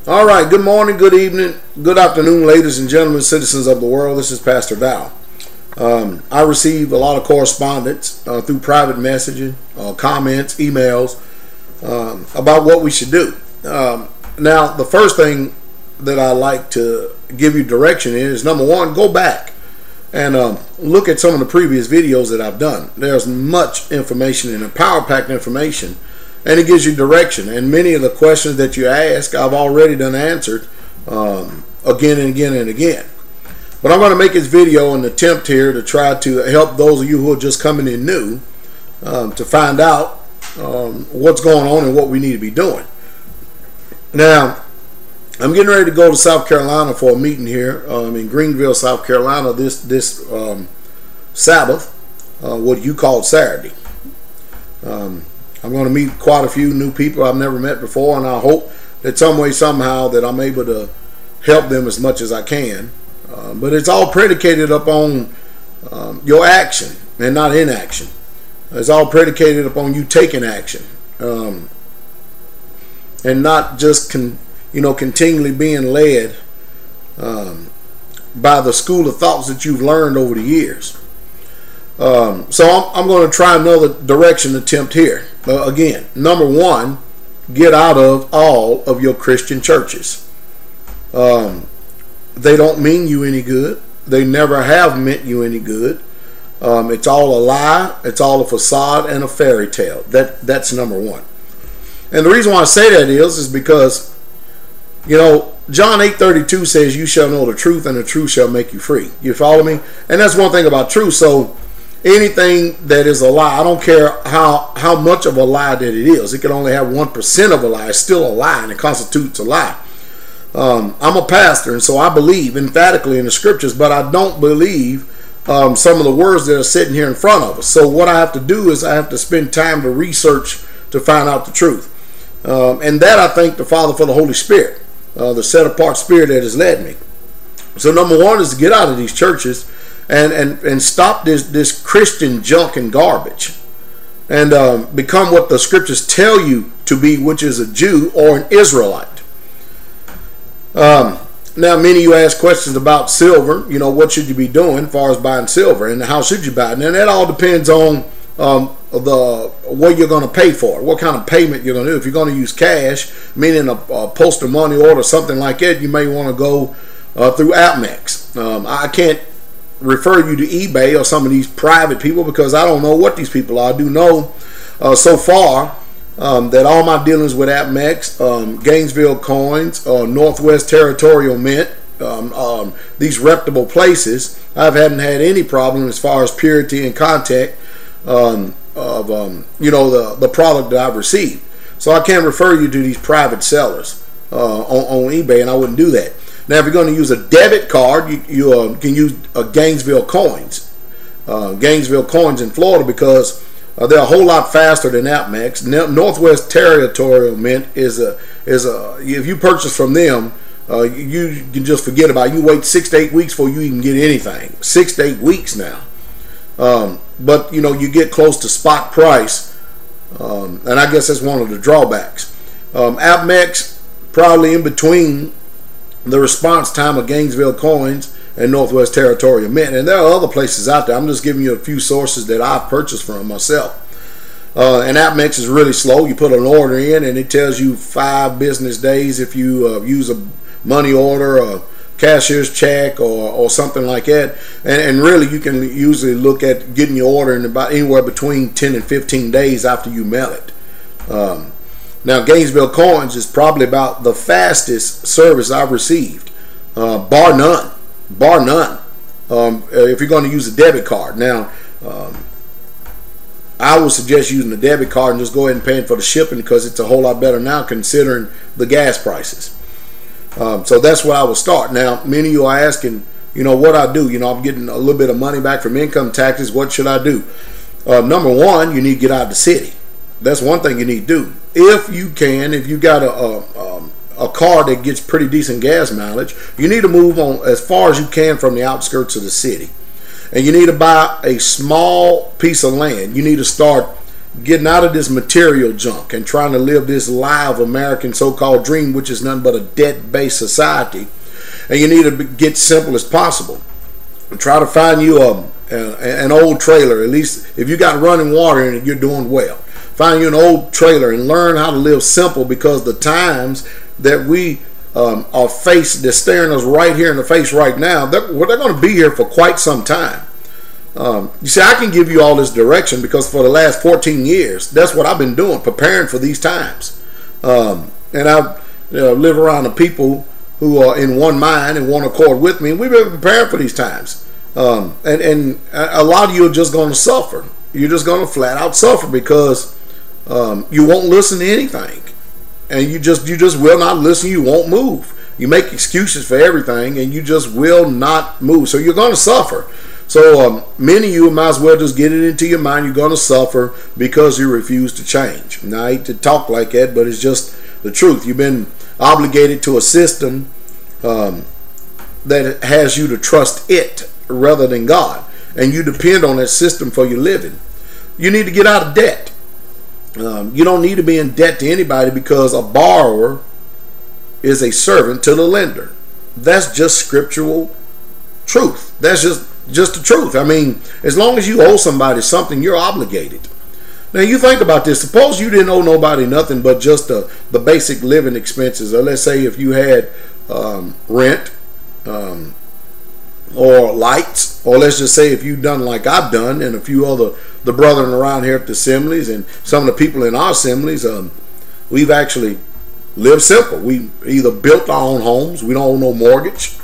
All right, good morning, good evening, good afternoon, ladies and gentlemen, citizens of the world. This is Pastor Val. I receive a lot of correspondence through private messaging, comments, emails about what we should do. Now, the first thing that I like to give you direction is, number one, go back and look at some of the previous videos that I've done. There's much information and power-packed information, and it gives you direction. And many of the questions that you ask, I've already done answered again and again and again. But I'm going to make this video an attempt here to try to help those of you who are just coming in new to find out what's going on and what we need to be doing. Now, I'm getting ready to go to South Carolina for a meeting here in Greenville, South Carolina this Sabbath, what you call Saturday. I'm going to meet quite a few new people I've never met before, and I hope that some way, somehow, that I'm able to help them as much as I can. But it's all predicated upon your action and not inaction. It's all predicated upon you taking action and not just continually being led by the school of thoughts that you've learned over the years. So I'm going to try another direction attempt here. Again, number one, get out of all of your Christian churches. They don't mean you any good. They never have meant you any good. It's all a lie. It's all a facade and a fairy tale. That's number one. And the reason why I say that is because, John 8:32 says, "You shall know the truth, and the truth shall make you free." You follow me? And that's one thing about truth. So anything that is a lie, I don't care how much of a lie that it is. It can only have 1% of a lie. It's still a lie, and it constitutes a lie. I'm a pastor, and so I believe emphatically in the scriptures, but I don't believe some of the words that are sitting here in front of us. So what I have to do is I have to spend time to research to find out the truth. And that I thank the Father for the Holy Spirit, the set-apart spirit that has led me. So number one is to get out of these churches and stop this Christian junk and garbage, and become what the scriptures tell you to be, which is a Jew or an Israelite. Now, many of you ask questions about silver. What should you be doing as far as buying silver, and how should you buy it? And that all depends on what you're going to pay for it, what kind of payment you're going to do. If you're going to use cash, meaning a postal money order or something like that, you may want to go through APMEX. I can't refer you to eBay or some of these private people because I don't know what these people are. I do know so far that all my dealings with APMEX, Gainesville Coins, Northwest Territorial Mint, these reputable places, I haven't had any problem as far as purity and contact of the product that I've received. So I can't refer you to these private sellers on eBay, and I wouldn't do that. Now, if you're going to use a debit card, you can use Gainesville Coins. Gainesville Coins in Florida, because they're a whole lot faster than APMEX. Northwest Territorial Mint is if you purchase from them, you can just forget about it. You wait 6 to 8 weeks before you even get anything. 6 to 8 weeks now. But you get close to spot price, and I guess that's one of the drawbacks. APMEX probably in between the response time of Gainesville Coins and Northwest Territorial Mint, and there are other places out there. I'm just giving you a few sources that I've purchased from myself. And APMEX is really slow. You put an order in, and it tells you 5 business days if you use a money order, a cashier's check, or something like that. And really, you can usually look at getting your order in about anywhere between 10 and 15 days after you mail it. Now, Gainesville Coins is probably about the fastest service I've received, bar none. Bar none. If you're going to use a debit card. Now, I would suggest using a debit card and just go ahead and paying for the shipping, because it's a whole lot better now considering the gas prices. So that's where I would start. Now, many of you are asking, what I do. I'm getting a little bit of money back from income taxes. What should I do? Number one, you need to get out of the city. That's one thing you need to do. If you can, if you got a car that gets pretty decent gas mileage, you need to move on as far as you can from the outskirts of the city. And you need to buy a small piece of land. You need to start getting out of this material junk and trying to live this live American so-called dream, which is nothing but a debt-based society. And you need to get simple as possible. Try to find you an old trailer. At least if you got running water in it, you're doing well. Find you an old trailer and learn how to live simple, because the times that we are faced, they're staring us right here in the face right now, they're going to be here for quite some time. You see, I can give you all this direction because for the last 14 years, that's what I've been doing, preparing for these times. And I live around the people who are in one mind and one accord with me, and we've been preparing for these times. And a lot of you are just going to suffer. You're just going to flat out suffer because you won't listen to anything, and you just will not listen. You won't move. You make excuses for everything, and you just will not move. So you're going to suffer. So many of you might as well just get it into your mind you're going to suffer because you refuse to change. Now, I hate to talk like that, but it's just the truth. You've been obligated to a system that has you to trust it rather than God, and you depend on that system for your living. You need to get out of debt. You don't need to be in debt to anybody, because a borrower is a servant to the lender. That's just scriptural truth. That's just the truth. I mean, as long as you owe somebody something, you're obligated. Now, you think about this. Suppose you didn't owe nobody nothing but just the basic living expenses. Or let's say if you had rent or lights, or let's just say if you've done like I've done and a few other the brethren around here at the assemblies and some of the people in our assemblies, we've actually lived simple. We either built our own homes. We don't owe no mortgage.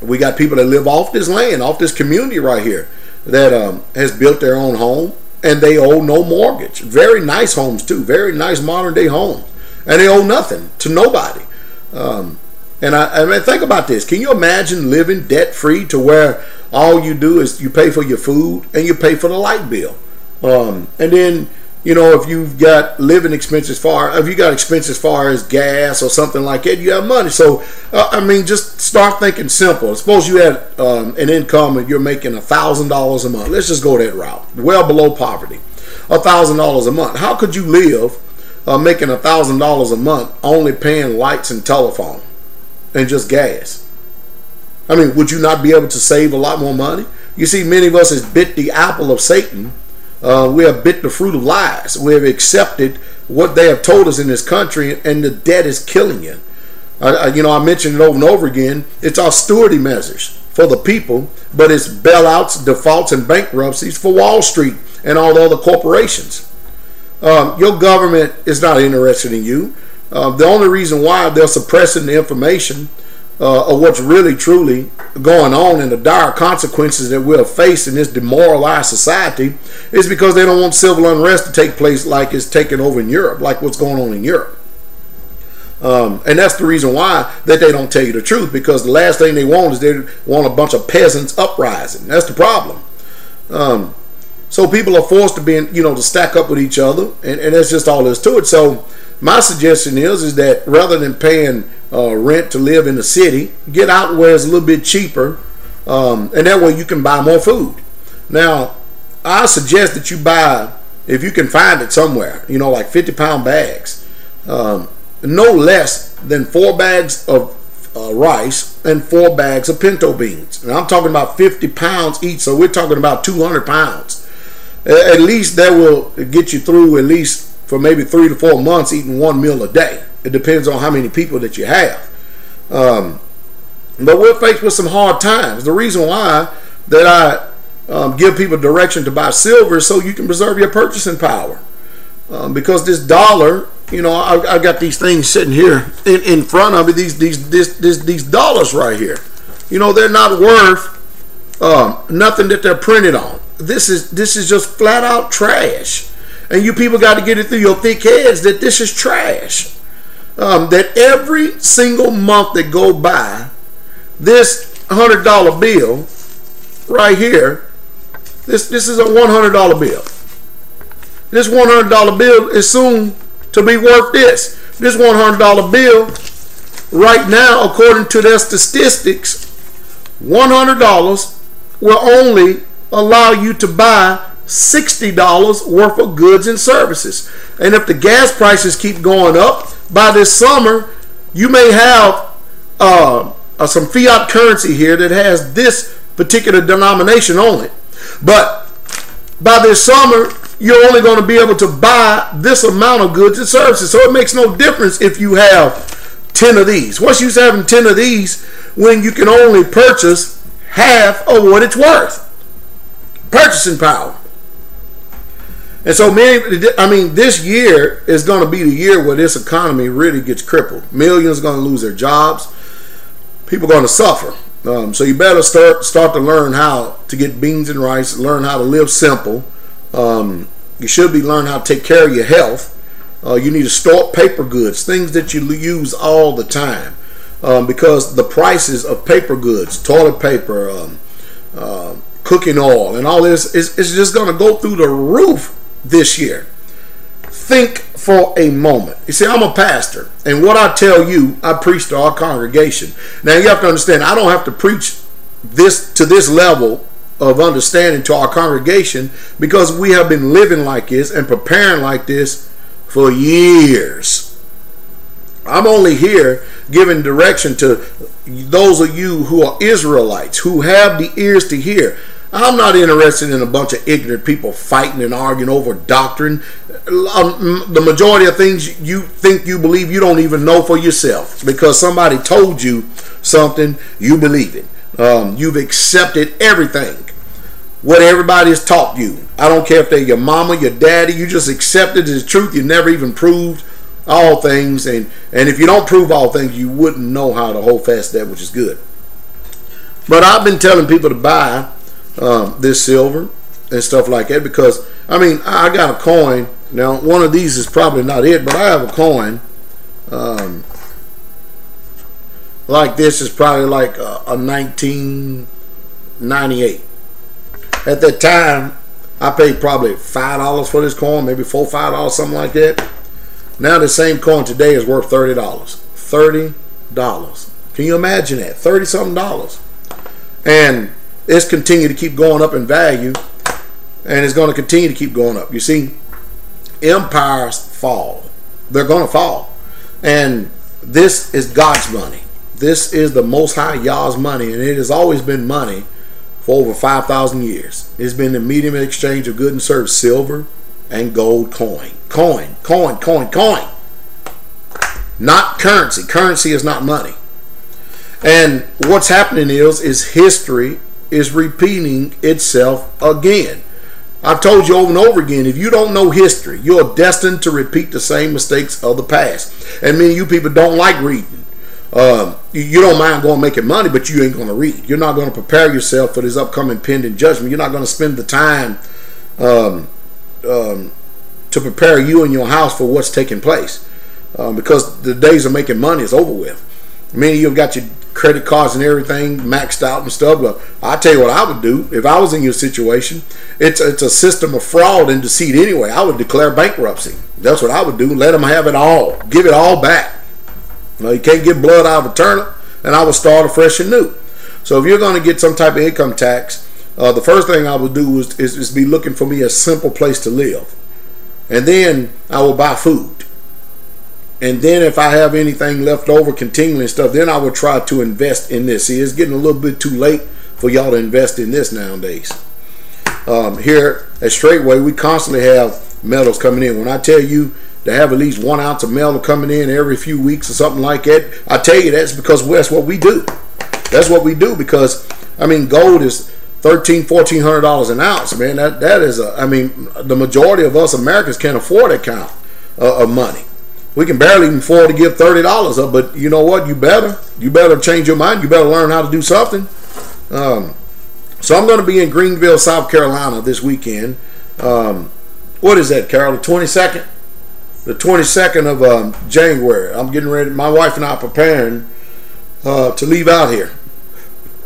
We got people that live off this land, off this community right here, that has built their own home, and they owe no mortgage. Very nice homes too, very nice modern day homes, and they owe nothing to nobody. And I mean, think about this. Can you imagine living debt free to where all you do is you pay for your food and you pay for the light bill, and then, you know, if you've got living expenses if you got expenses as far as gas or something like that, you have money. So, I mean, just start thinking simple. Suppose you had an income and you're making $1,000 a month. Let's just go that route. Well below poverty. $1,000 a month. How could you live making $1,000 a month only paying lights and telephone and just gas? I mean, would you not be able to save a lot more money? You see, many of us has bit the apple of Satan. We have bit the fruit of lies. We have accepted what they have told us in this country, and the debt is killing you. I mentioned it over and over again. It's austerity measures for the people, but it's bailouts, defaults, and bankruptcies for Wall Street and all the other corporations. Your government is not interested in you. The only reason why they're suppressing the information of what's really truly going on and the dire consequences that we'll face in this demoralized society is because they don't want civil unrest to take place like it's taking over in Europe, like what's going on in Europe. And that's the reason why that they don't tell you the truth, because the last thing they want is they want a bunch of peasants uprising. That's the problem. So people are forced to be, to stack up with each other, and that's just all there's to it. So my suggestion is that rather than paying rent to live in the city, get out where it's a little bit cheaper, and that way you can buy more food. Now, I suggest that you buy, if you can find it somewhere, like 50-pound bags, no less than 4 bags of rice and 4 bags of pinto beans. And I'm talking about 50 pounds each, so we're talking about 200 pounds. At least that will get you through at least for maybe 3 to 4 months eating 1 meal a day. It depends on how many people that you have. But we're faced with some hard times. The reason why that I give people direction to buy silver is so you can preserve your purchasing power. Because this dollar, I got these things sitting here in front of me, these dollars right here. They're not worth nothing that they're printed on. This is just flat out trash. And you people got to get it through your thick heads that this is trash. That every single month that go by, this $100 bill right here, this is a $100 bill. This $100 bill is soon to be worth this. This $100 bill right now, according to their statistics, $100 will only allow you to buy $60 worth of goods and services. And if the gas prices keep going up, by this summer, you may have some fiat currency here that has this particular denomination on it. But by this summer, you're only going to be able to buy this amount of goods and services. So it makes no difference if you have 10 of these. What's use having 10 of these when you can only purchase half of what it's worth? Purchasing power. And so, this year is going to be the year where this economy really gets crippled. Millions are going to lose their jobs. People are going to suffer. So you better start to learn how to get beans and rice, learn how to live simple. You should be learning how to take care of your health. You need to store up paper goods, things that you use all the time. Because the prices of paper goods, toilet paper, cooking oil, and all this is just going to go through the roof this year. Think for a moment. You see, I'm a pastor, and what I tell you, I preach to our congregation. Now, you have to understand, I don't have to preach this to this level of understanding to our congregation because we have been living like this and preparing like this for years. I'm only here giving direction to those of you who are Israelites, who have the ears to hear. I'm not interested in a bunch of ignorant people fighting and arguing over doctrine. The majority of things you think you believe, you don't even know for yourself. Because somebody told you something, you believe it. You've accepted everything, what everybody has taught you. I don't care if they're your mama, your daddy, you just accepted it as truth. You never even proved all things. And if you don't prove all things, you wouldn't know how to hold fast to that which is good. But I've been telling people to buy this silver and stuff like that because I got a coin now. One of these is probably not it, but I have a coin like this. Is probably like a 1998. At that time, I paid probably $5 for this coin, maybe $4-5, something like that. Now the same coin today is worth $30. $30. Can you imagine that? $30-something. And it's continued to keep going up in value, and it's going to continue to keep going up. You see, empires fall. They're going to fall. And this is God's money. This is the Most High Yah's money, and it has always been money for over 5,000 years. It's been the medium of exchange of goods and service, silver and gold coin. Coin. Not currency. Currency is not money. And what's happening is history is repeating itself again. I've told you over and over again, if you don't know history, you're destined to repeat the same mistakes of the past. And many of you people don't like reading. You don't mind going making money, but you ain't going to read. You're not going to prepare yourself for this upcoming pending judgment. You're not going to spend the time to prepare you and your house for what's taking place. Because the days of making money is over with. Many of you have got your credit cards and everything maxed out and stuff. But I tell you what I would do if I was in your situation. It's a system of fraud and deceit anyway. I would declare bankruptcy. That's what I would do. Let them have it all. Give it all back. You can't get blood out of a turnip, and I would start afresh and new. So if you're going to get some type of income tax, the first thing I would do is be looking for me a simple place to live. And then I will buy food. And then if I have anything left over continuing and stuff, then I would try to invest in this. See, it's getting a little bit too late for y'all to invest in this nowadays. Here at Straightway, we constantly have metals coming in. When I tell you to have at least 1 ounce of metal coming in every few weeks or something like that, I tell you that's because that's what we do. That's what we do because, gold is $1,300-$1,400 an ounce, man. That is the majority of us Americans can't afford that kind of money. We can barely even afford to give $30 up, but you know what? You better change your mind. You better learn how to do something. So I'm going to be in Greenville, South Carolina this weekend. What is that, Carol? The 22nd? The 22nd of January. I'm getting ready. My wife and I are preparing to leave out here.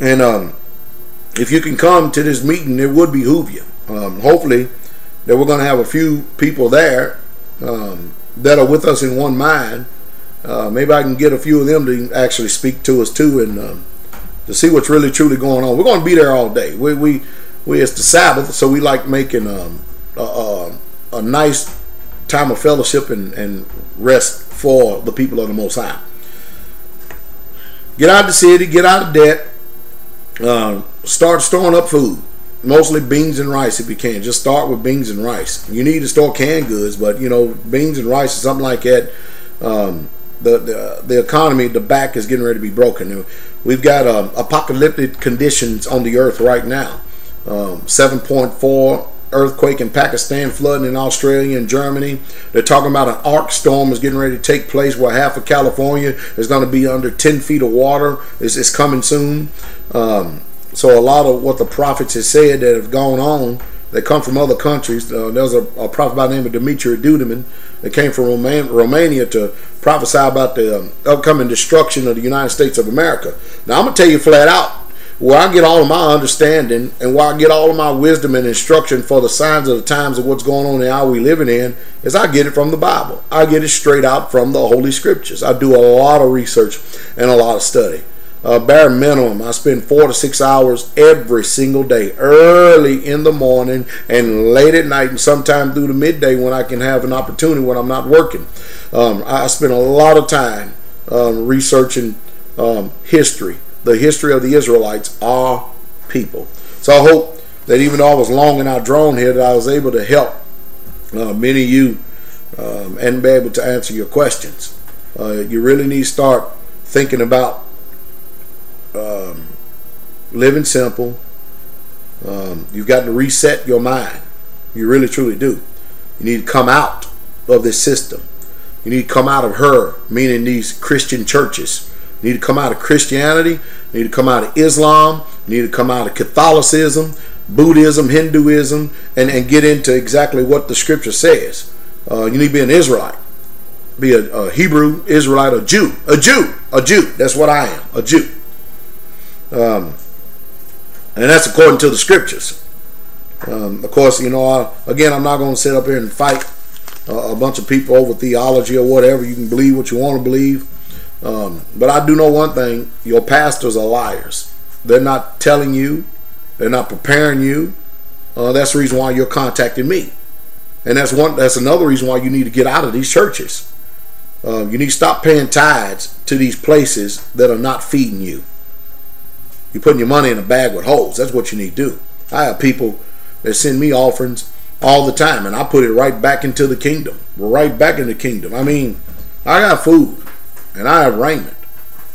And if you can come to this meeting, it would behoove you. Hopefully that we're going to have a few people there that are with us in one mind. Maybe I can get a few of them to actually speak to us too, and to see what's really truly going on. We're going to be there all day. it's the Sabbath, so we like making a nice time of fellowship and rest for the people of the Most High. Get out of the city, get out of debt, start storing up food. Mostly beans and rice if you can. Just start with beans and rice. You need to store canned goods, but beans and rice or something like that. The economy, the back is getting ready to be broken. We've got apocalyptic conditions on the earth right now. 7.4 earthquake in Pakistan, flooding in Australia and Germany. They're talking about an arc storm is getting ready to take place where half of California is going to be under 10 feet of water. It's coming soon. So a lot of what the prophets have said that have gone on, they come from other countries. There's a prophet by the name of Dimitri Duduman that came from Romania to prophesy about the upcoming destruction of the United States of America. Now I'm going to tell you flat out, where I get all of my understanding and where I get all of my wisdom and instruction for the signs of the times of what's going on in the hour we living in, is I get it from the Bible. I get it straight out from the Holy Scriptures. I do a lot of research and a lot of study. Bare minimum, I spend 4 to 6 hours every single day, early in the morning and late at night, and sometime through the midday when I can have an opportunity when I'm not working. I spend a lot of time researching history. The history of the Israelites, our people. So I hope that even though I was long in our drone here, that I was able to help many of you and be able to answer your questions. You really need to start thinking about living simple. You've got to reset your mind. You really truly do. You need to come out of this system. You need to come out of her, meaning these Christian churches. You need to come out of Christianity. You need to come out of Islam. You need to come out of Catholicism, Buddhism, Hinduism, and get into exactly what the Scripture says. You need to be an Israelite. Be a Hebrew Israelite, a Jew. A Jew. That's what I am, a Jew. And that's according to the Scriptures. Of course, again, I'm not going to sit up here and fight a bunch of people over theology or whatever. You can believe what you want to believe. But I do know one thing: your pastors are liars. They're not telling you. They're not preparing you. That's the reason why you're contacting me, and that's another reason why you need to get out of these churches. You need to stop paying tithes to these places that are not feeding you. You're putting your money in a bag with holes. That's what you need to do. I have people that send me offerings all the time, and I put it right back into the kingdom. We're right back in the kingdom. I mean, I got food. And I have raiment.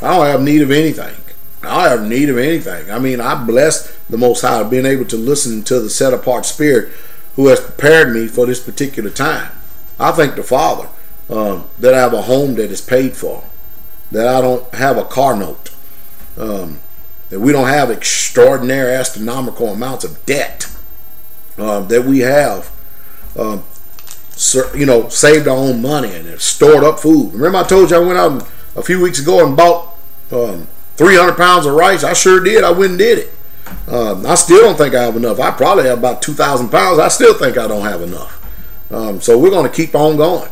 I don't have need of anything. I have need of anything. I mean, I bless the Most High being able to listen to the set-apart Spirit who has prepared me for this particular time. I thank the Father that I have a home that is paid for, that I don't have a car note, that we don't have extraordinary astronomical amounts of debt, that we have saved our own money and have stored up food. Remember I told you I went out a few weeks ago and bought 300 pounds of rice? I sure did. I went and did it. I still don't think I have enough. I probably have about 2,000 pounds. I still think I don't have enough. So we're going to keep on going.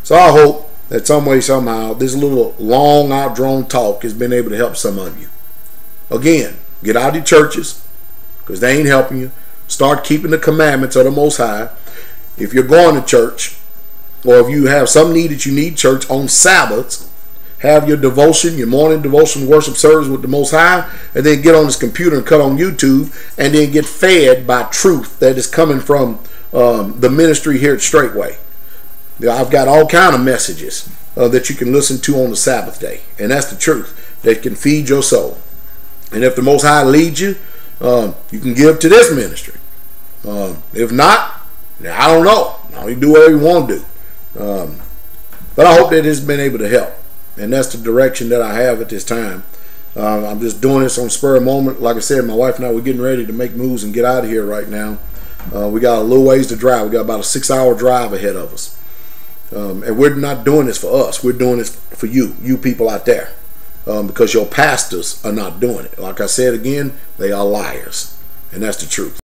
So I hope that some way, somehow, this little long outdrawn talk has been able to help some of you. Again, get out of your churches because they ain't helping you. Start keeping the commandments of the Most High. If you're going to church, or if you have some need that you need church on Sabbaths, have your devotion, your morning devotion worship service with the Most High, and then get on this computer and cut on YouTube, and then get fed by truth that is coming from the ministry here at Straightway. I've got all kind of messages that you can listen to on the Sabbath day, and that's the truth that can feed your soul. And if the Most High leads you, you can give to this ministry. If not, I don't know. You do whatever you want to do. But I hope that it's been able to help. And that's the direction that I have at this time. I'm just doing this on spur of the moment. Like I said, my wife and I, we're getting ready to make moves and get out of here right now. We got a little ways to drive. We got about a 6-hour drive ahead of us. And we're not doing this for us. We're doing this for you people out there. Because your pastors are not doing it. Like I said again, they are liars. And that's the truth.